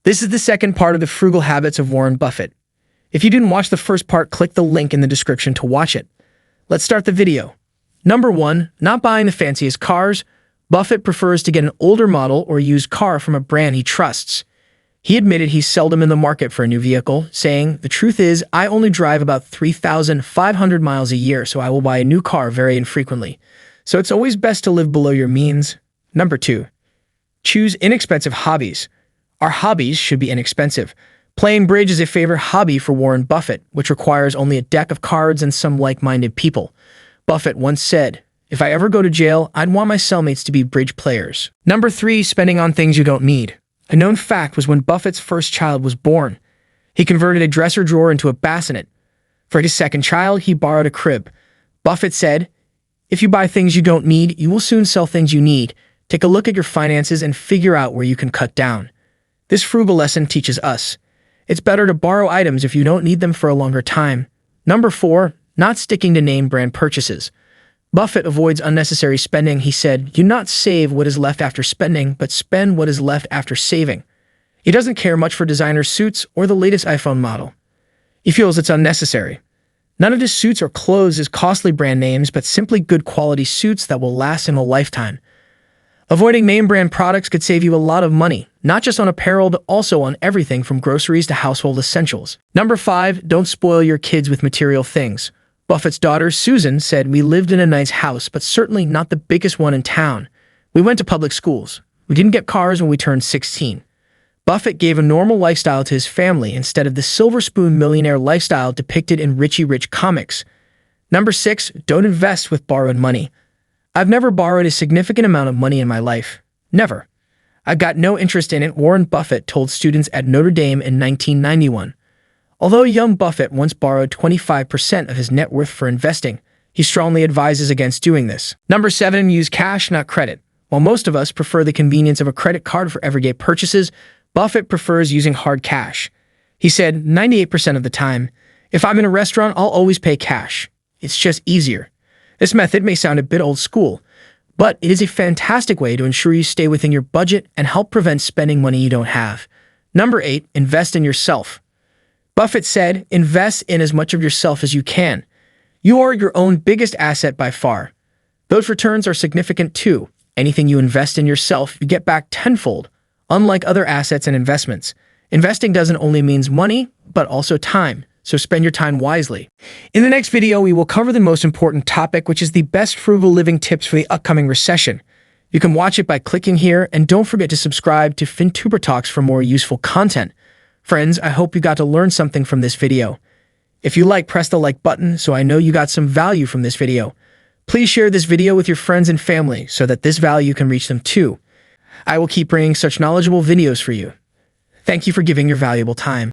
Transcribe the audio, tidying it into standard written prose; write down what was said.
This is the second part of the Frugal Habits of Warren Buffett. If you didn't watch the first part, click the link in the description to watch it. Let's start the video. Number 1. Not buying the fanciest cars. Buffett prefers to get an older model or used car from a brand he trusts. He admitted he's seldom in the market for a new vehicle, saying, "The truth is, I only drive about 3,500 miles a year, so I will buy a new car very infrequently. So it's always best to live below your means." Number 2. Choose inexpensive hobbies. Our hobbies should be inexpensive. Playing bridge is a favorite hobby for Warren Buffett, which requires only a deck of cards and some like-minded people. Buffett once said, "If I ever go to jail, I'd want my cellmates to be bridge players." Number 3. Spending on things you don't need. A known fact was when Buffett's first child was born, he converted a dresser drawer into a bassinet. For his second child, he borrowed a crib. Buffett said, "If you buy things you don't need, you will soon sell things you need. Take a look at your finances and figure out where you can cut down." This frugal lesson teaches us, it's better to borrow items if you don't need them for a longer time. Number 4. Not sticking to name brand purchases. Buffett avoids unnecessary spending. He said, "Do not save what is left after spending, but spend what is left after saving." He doesn't care much for designer suits or the latest iPhone model. He feels it's unnecessary. None of his suits or clothes is costly brand names, but simply good quality suits that will last him a lifetime. Avoiding name brand products could save you a lot of money, not just on apparel, but also on everything from groceries to household essentials. Number 5. Don't spoil your kids with material things. Buffett's daughter, Susan, said, "We lived in a nice house, but certainly not the biggest one in town. We went to public schools. We didn't get cars when we turned 16. Buffett gave a normal lifestyle to his family instead of the silver spoon millionaire lifestyle depicted in Richie Rich comics. Number 6. Don't invest with borrowed money. I've never borrowed a significant amount of money in my life. Never. I've got no interest in it, Warren Buffett told students at Notre Dame in 1991. Although young Buffett once borrowed 25% of his net worth for investing, he strongly advises against doing this. Number 7. Use cash, not credit. While most of us prefer the convenience of a credit card for everyday purchases, Buffett prefers using hard cash. He said, 98% of the time, if I'm in a restaurant, I'll always pay cash. It's just easier. This method may sound a bit old school, but it is a fantastic way to ensure you stay within your budget and help prevent spending money you don't have. Number 8. Invest in yourself. Buffett said, "Invest in as much of yourself as you can. You are your own biggest asset by far. Those returns are significant too. Anything you invest in yourself, you get back tenfold. Unlike other assets and investments, investing doesn't only mean money, but also time. So spend your time wisely." In the next video, we will cover the most important topic, which is the best frugal living tips for the upcoming recession. You can watch it by clicking here, and don't forget to subscribe to FinTuber Talks for more useful content. Friends, I hope you got to learn something from this video. If you like, press the like button so I know you got some value from this video. Please share this video with your friends and family so that this value can reach them too. I will keep bringing such knowledgeable videos for you. Thank you for giving your valuable time.